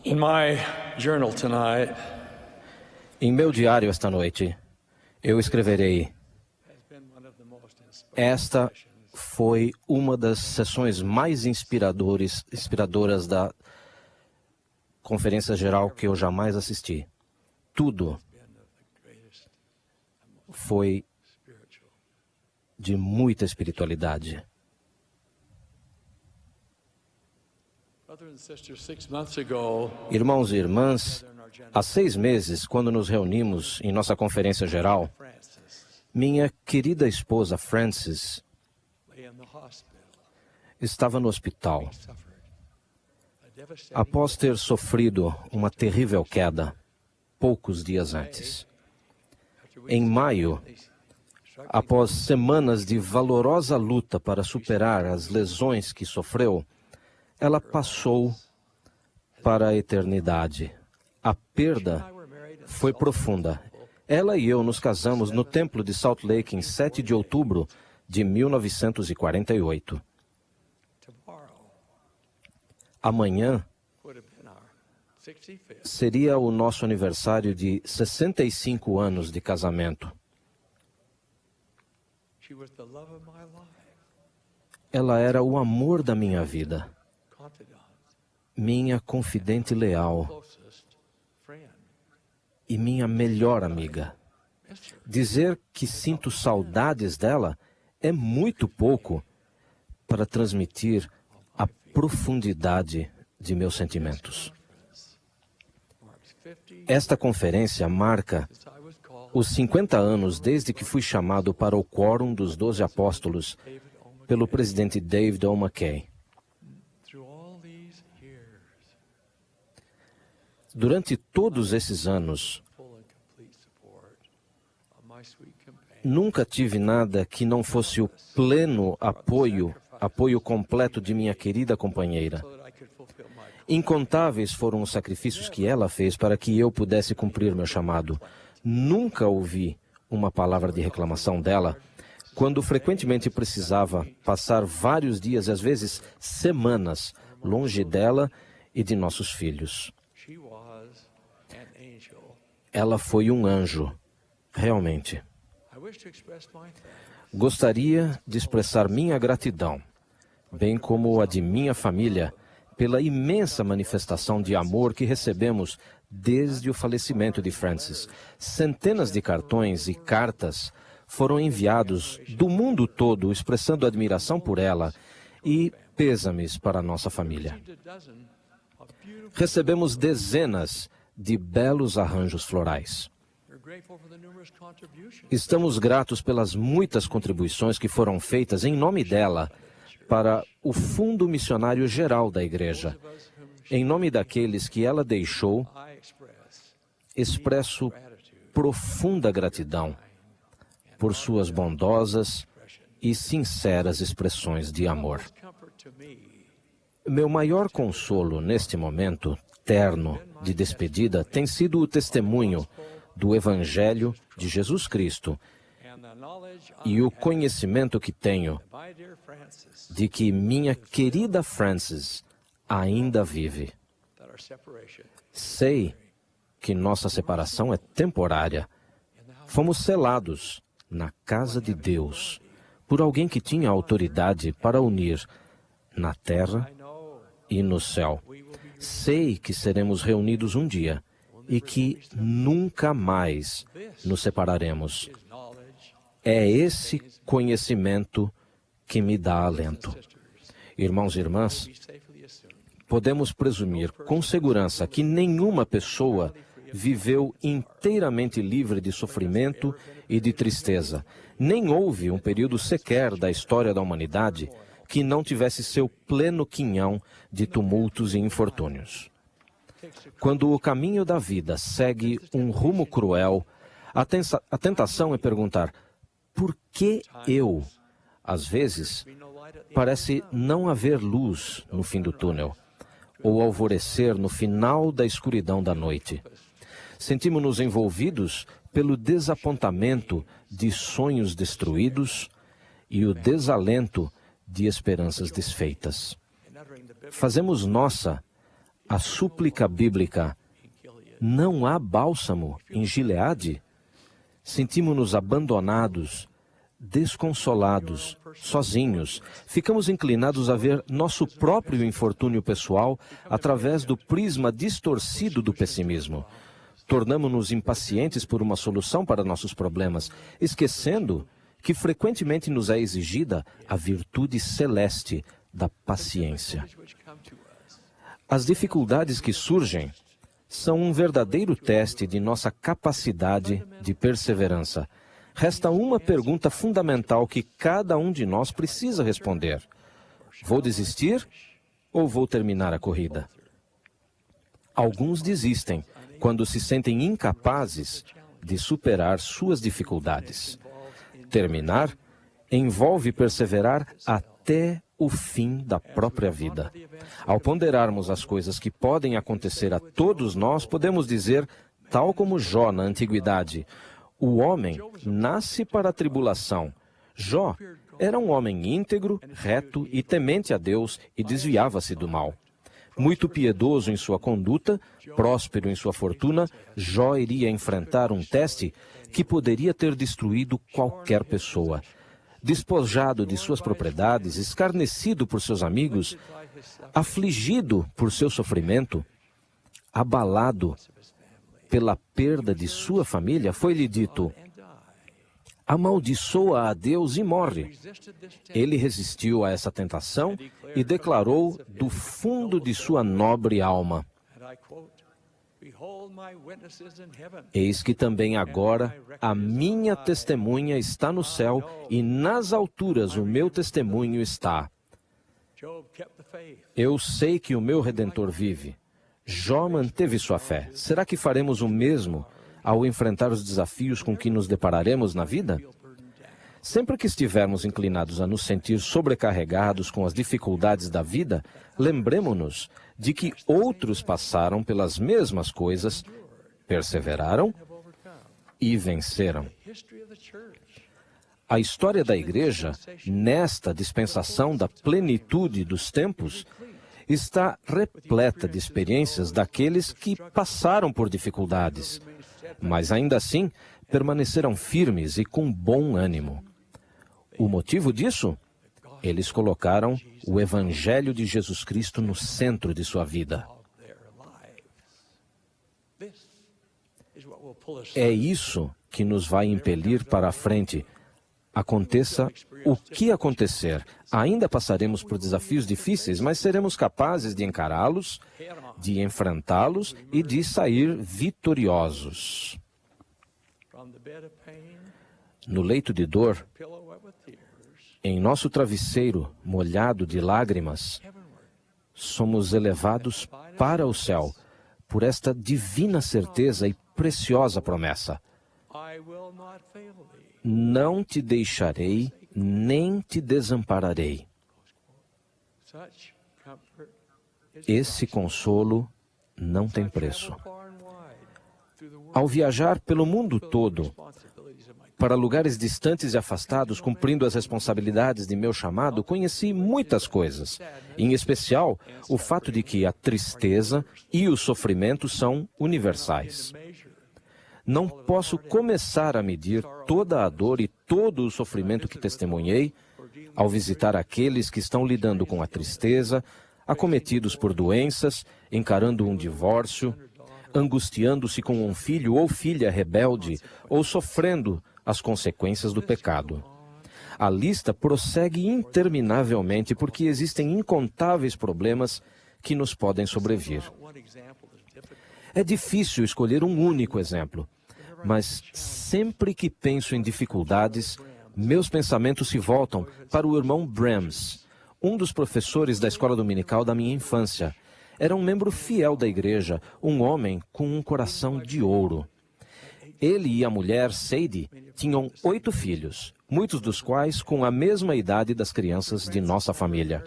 In my journal tonight, Em meu diário esta noite, eu escreverei: esta foi uma das sessões mais inspiradoras da Conferência Geral que eu jamais assisti. Tudo foi de muita espiritualidade. Irmãos e irmãs, há 6 meses, quando nos reunimos em nossa Conferência Geral, minha querida esposa Frances estava no hospital após ter sofrido uma terrível queda poucos dias antes. Em maio, após semanas de valorosa luta para superar as lesões que sofreu, ela passou para a eternidade. A perda foi profunda. Ela e eu nos casamos no templo de Salt Lake em 7 de outubro de 1948. Amanhã seria o nosso aniversário de 65 anos de casamento. Ela era o amor da minha vida, minha confidente leal e minha melhor amiga. Dizer que sinto saudades dela é muito pouco para transmitir a profundidade de meus sentimentos. Esta conferência marca os 50 anos desde que fui chamado para o Quórum dos 12 Apóstolos pelo presidente David O. McKay. Durante todos esses anos, nunca tive nada que não fosse o pleno apoio completo de minha querida companheira. Incontáveis foram os sacrifícios que ela fez para que eu pudesse cumprir meu chamado. Nunca ouvi uma palavra de reclamação dela, quando frequentemente precisava passar vários dias, às vezes semanas, longe dela e de nossos filhos. Ela foi um anjo, realmente. Gostaria de expressar minha gratidão, bem como a de minha família, pela imensa manifestação de amor que recebemos desde o falecimento de Frances. Centenas de cartões e cartas foram enviados do mundo todo expressando admiração por ela e pêsames para a nossa família. Recebemos dezenas de belos arranjos florais. Estamos gratos pelas muitas contribuições que foram feitas em nome dela para o Fundo Missionário Geral da Igreja. Em nome daqueles que ela deixou, expresso profunda gratidão por suas bondosas e sinceras expressões de amor. Meu maior consolo neste momento terno de despedida tem sido o testemunho do Evangelho de Jesus Cristo e o conhecimento que tenho de que minha querida Frances ainda vive. Sei que nossa separação é temporária. Fomos selados na casa de Deus por alguém que tinha autoridade para unir na terra e no céu. Sei que seremos reunidos um dia e que nunca mais nos separaremos. É esse conhecimento que me dá alento. Irmãos e irmãs, podemos presumir com segurança que nenhuma pessoa viveu inteiramente livre de sofrimento e de tristeza. Nem houve um período sequer da história da humanidade que não tivesse seu pleno quinhão de tumultos e infortúnios. Quando o caminho da vida segue um rumo cruel, a tentação é perguntar: por que eu? Às vezes, parece não haver luz no fim do túnel, ou alvorecer no final da escuridão da noite. Sentimos-nos envolvidos pelo desapontamento de sonhos destruídos e o desalento de esperanças desfeitas. Fazemos nossa A súplica bíblica: não há bálsamo em Gileade? Sentimos-nos abandonados, desconsolados, sozinhos. Ficamos inclinados a ver nosso próprio infortúnio pessoal através do prisma distorcido do pessimismo. Tornamo-nos impacientes por uma solução para nossos problemas, esquecendo que frequentemente nos é exigida a virtude celeste da paciência. As dificuldades que surgem são um verdadeiro teste de nossa capacidade de perseverança. Resta uma pergunta fundamental que cada um de nós precisa responder: vou desistir ou vou terminar a corrida? Alguns desistem quando se sentem incapazes de superar suas dificuldades. Terminar envolve perseverar até o fim da própria vida. Ao ponderarmos as coisas que podem acontecer a todos nós, podemos dizer, tal como Jó na antiguidade: o homem nasce para a tribulação. Jó era um homem íntegro, reto e temente a Deus e desviava-se do mal. Muito piedoso em sua conduta, próspero em sua fortuna, Jó iria enfrentar um teste que poderia ter destruído qualquer pessoa. Despojado de suas propriedades, escarnecido por seus amigos, afligido por seu sofrimento, abalado pela perda de sua família, foi-lhe dito: amaldiçoa a Deus e morre. Ele resistiu a essa tentação e declarou do fundo de sua nobre alma: eis que também agora a minha testemunha está no céu e nas alturas o meu testemunho está. Eu sei que o meu Redentor vive. Jó manteve sua fé. Será que faremos o mesmo ao enfrentar os desafios com que nos depararemos na vida? Sempre que estivermos inclinados a nos sentir sobrecarregados com as dificuldades da vida, lembremo-nos de que outros passaram pelas mesmas coisas, perseveraram e venceram. A história da Igreja, nesta dispensação da plenitude dos tempos, está repleta de experiências daqueles que passaram por dificuldades, mas ainda assim permaneceram firmes e com bom ânimo. O motivo disso? Eles colocaram o Evangelho de Jesus Cristo no centro de sua vida. É isso que nos vai impelir para a frente. Aconteça o que acontecer, ainda passaremos por desafios difíceis, mas seremos capazes de encará-los, de enfrentá-los e de sair vitoriosos. No leito de dor, em nosso travesseiro molhado de lágrimas, somos elevados para o céu por esta divina certeza e preciosa promessa: não te deixarei, nem te desampararei. Esse consolo não tem preço. Ao viajar pelo mundo todo, para lugares distantes e afastados, cumprindo as responsabilidades de meu chamado, conheci muitas coisas, em especial o fato de que a tristeza e o sofrimento são universais. Não posso começar a medir toda a dor e todo o sofrimento que testemunhei ao visitar aqueles que estão lidando com a tristeza, acometidos por doenças, encarando um divórcio, angustiando-se com um filho ou filha rebelde ou sofrendo as consequências do pecado. A lista prossegue interminavelmente porque existem incontáveis problemas que nos podem sobrevir. É difícil escolher um único exemplo, mas sempre que penso em dificuldades, meus pensamentos se voltam para o irmão Brahms, um dos professores da escola dominical da minha infância. Era um membro fiel da igreja, um homem com um coração de ouro. Ele e a mulher, Sadie, tinham 8 filhos, muitos dos quais com a mesma idade das crianças de nossa família.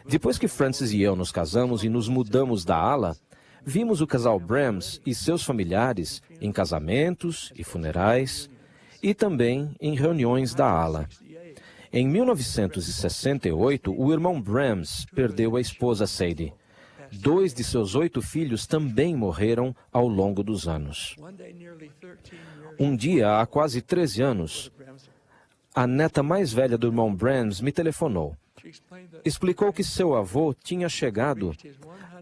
Depois que Francis e eu nos casamos e nos mudamos da ala, vimos o casal Brahms e seus familiares em casamentos e funerais e também em reuniões da ala. Em 1968, o irmão Brahms perdeu a esposa Sadie. 2 de seus 8 filhos também morreram ao longo dos anos. Um dia, há quase 13 anos, a neta mais velha do irmão Brams me telefonou. Explicou que seu avô tinha chegado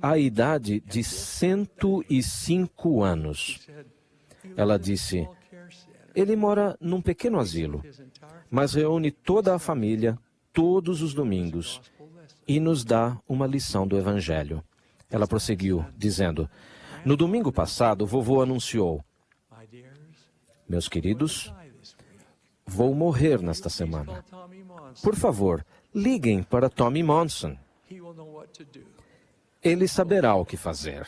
à idade de 105 anos. Ela disse: ele mora num pequeno asilo, mas reúne toda a família todos os domingos e nos dá uma lição do Evangelho. Ela prosseguiu, dizendo: no domingo passado, vovô anunciou: meus queridos, vou morrer nesta semana. Por favor, liguem para Tommy Monson. Ele saberá o que fazer.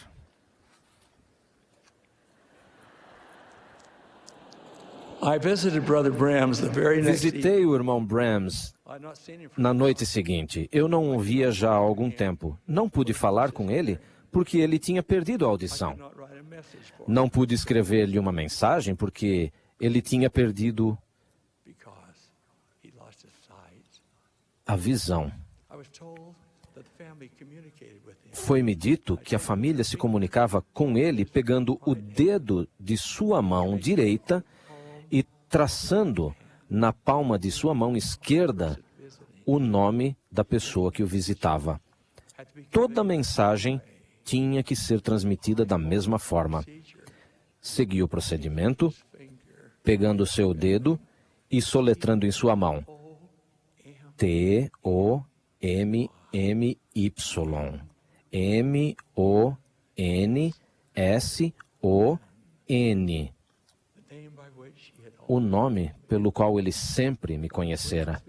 Visitei o irmão Brams na noite seguinte. Eu não o via já há algum tempo. Não pude falar com ele porque ele tinha perdido a audição. Não pude escrever-lhe uma mensagem porque ele tinha perdido a visão. Foi-me dito que a família se comunicava com ele pegando o dedo de sua mão direita e traçando na palma de sua mão esquerda o nome da pessoa que o visitava. Toda a mensagem tinha que ser transmitida da mesma forma. Segui o procedimento, pegando seu dedo e soletrando em sua mão: T-O-M-M-Y M-O-N-S-O-N, o nome pelo qual ele sempre me conhecera.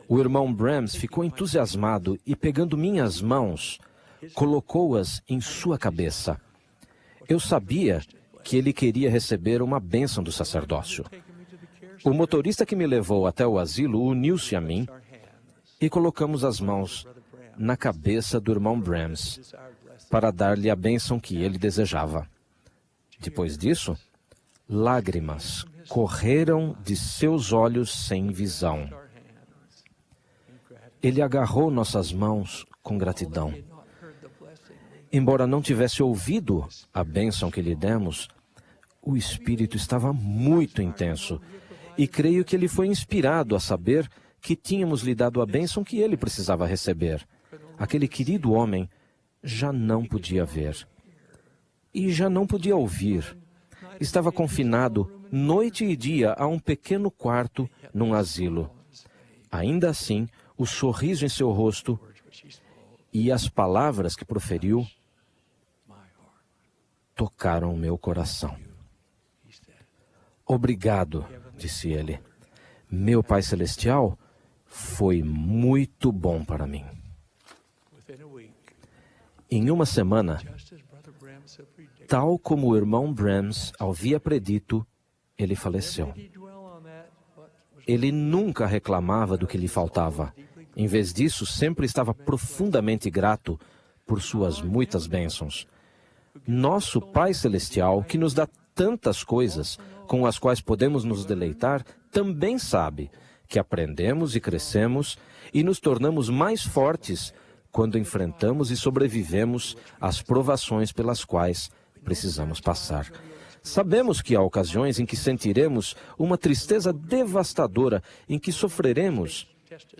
O irmão Brams ficou entusiasmado e, pegando minhas mãos, colocou-as em sua cabeça. Eu sabia que ele queria receber uma bênção do sacerdócio. O motorista que me levou até o asilo uniu-se a mim e colocamos as mãos na cabeça do irmão Brams para dar-lhe a bênção que ele desejava. Depois disso, lágrimas correram de seus olhos sem visão. Ele agarrou nossas mãos com gratidão. Embora não tivesse ouvido a bênção que lhe demos, o espírito estava muito intenso e creio que ele foi inspirado a saber que tínhamos lhe dado a bênção que ele precisava receber. Aquele querido homem já não podia ver e já não podia ouvir. Estava confinado noite e dia a um pequeno quarto num asilo. Ainda assim, o sorriso em seu rosto e as palavras que proferiu tocaram meu coração. Obrigado, disse ele. Meu Pai Celestial foi muito bom para mim. Em uma semana, tal como o irmão Brams havia predito, ele faleceu. Ele nunca reclamava do que lhe faltava. Em vez disso, sempre estava profundamente grato por suas muitas bênçãos. Nosso Pai Celestial, que nos dá tantas coisas com as quais podemos nos deleitar, também sabe que aprendemos e crescemos e nos tornamos mais fortes quando enfrentamos e sobrevivemos às provações pelas quais precisamos passar. Sabemos que há ocasiões em que sentiremos uma tristeza devastadora, em que sofreremos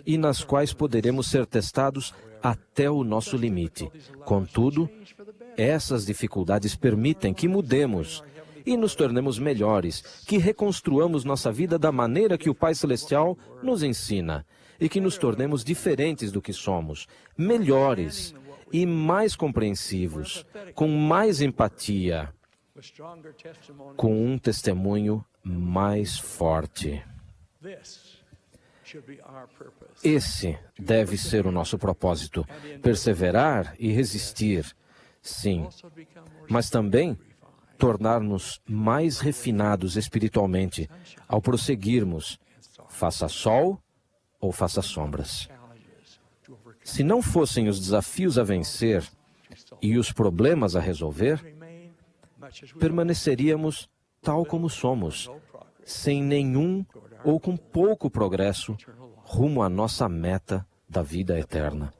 e nas quais poderemos ser testados até o nosso limite. Contudo, essas dificuldades permitem que mudemos e nos tornemos melhores, que reconstruamos nossa vida da maneira que o Pai Celestial nos ensina e que nos tornemos diferentes do que somos, melhores e mais compreensivos, com mais empatia, com um testemunho mais forte. Esse deve ser o nosso propósito, perseverar e resistir, sim, mas também tornar-nos mais refinados espiritualmente ao prosseguirmos, faça sol ou faça sombras. Se não fossem os desafios a vencer e os problemas a resolver, permaneceríamos tal como somos, sem nenhum ou com pouco progresso rumo à nossa meta da vida eterna.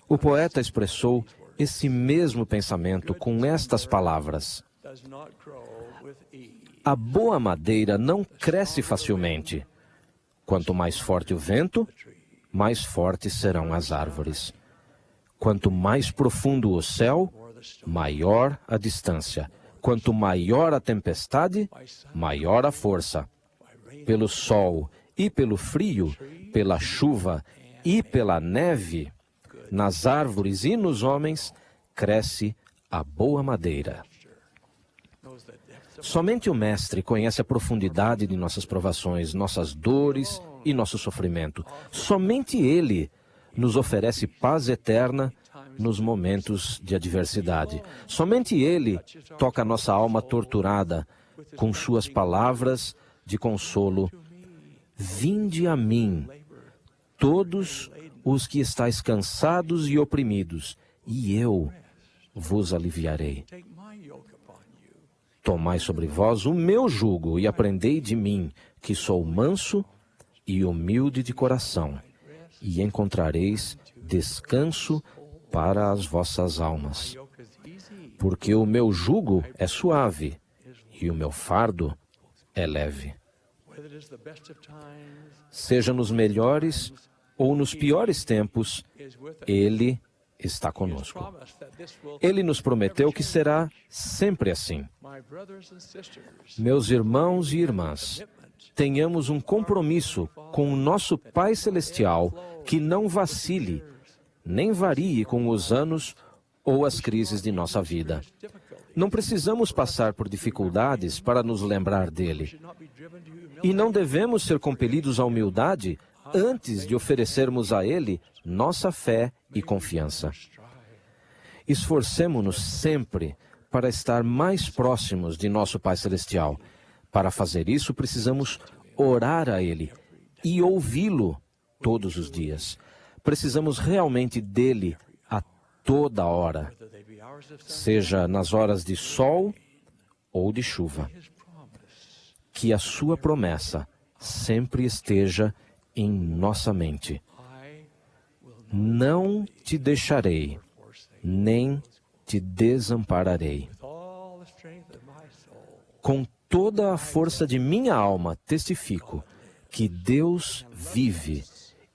O poeta expressou esse mesmo pensamento com estas palavras: does not grow with ease. a boa madeira não cresce facilmente. Quanto mais forte o vento, mais fortes serão as árvores. Quanto mais profundo o céu, maior a distância. Quanto maior a tempestade, maior a força. Pelo sol e pelo frio, pela chuva e pela neve, nas árvores e nos homens, cresce a boa madeira. Somente o Mestre conhece a profundidade de nossas provações, nossas dores e nosso sofrimento. Somente Ele nos oferece paz eterna nos momentos de adversidade. Somente Ele toca nossa alma torturada com suas palavras de consolo. Vinde a mim, todos os que estáis cansados e oprimidos, e eu vos aliviarei. Take my yoke upon you. Tomai sobre vós o meu jugo e aprendei de mim, que sou manso e humilde de coração, e encontrareis descanso para as vossas almas. Yoke is easy. Porque o meu jugo é suave e o meu fardo é leve. Whether it is the best of times, Seja nos melhores ou nos piores tempos, is with us. Ele está conosco. Promise that this will. Ele nos prometeu que será sempre assim. My brothers and sisters, Meus irmãos e irmãs, tenhamos um compromisso com o nosso Pai Celestial que não vacile, nem varie com os anos ou as crises de nossa vida. Não precisamos passar por dificuldades para nos lembrar dele. not be driven to humility. E não devemos ser compelidos à humildade antes de oferecermos a Ele nossa fé e confiança. Esforcemo-nos sempre para estar mais próximos de nosso Pai Celestial. Para fazer isso, precisamos orar a Ele e ouvi-lo todos os dias. Precisamos realmente dele a toda hora, Whether they be hours of seja nas horas de sol ou de chuva. His promise. Que a sua promessa sempre esteja em nossa mente. I will not Não te deixarei, forsake. nem te desampararei. With all the strength of my soul, Com toda a força de minha alma testifico que Deus vive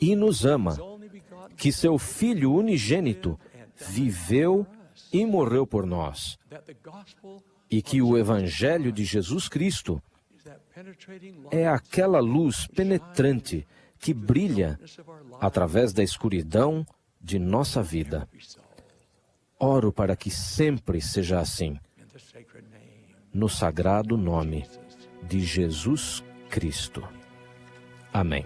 e nos ama, only begotten, que seu Filho unigênito viveu e morreu por nós, that the gospel e que o Evangelho de Jesus Cristo is that penetrating é light aquela luz penetrante que brilha of our life. através da escuridão de nossa vida. Be so. Oro para que sempre seja assim, In the sacred name no sagrado nome de Jesus Cristo. Amém.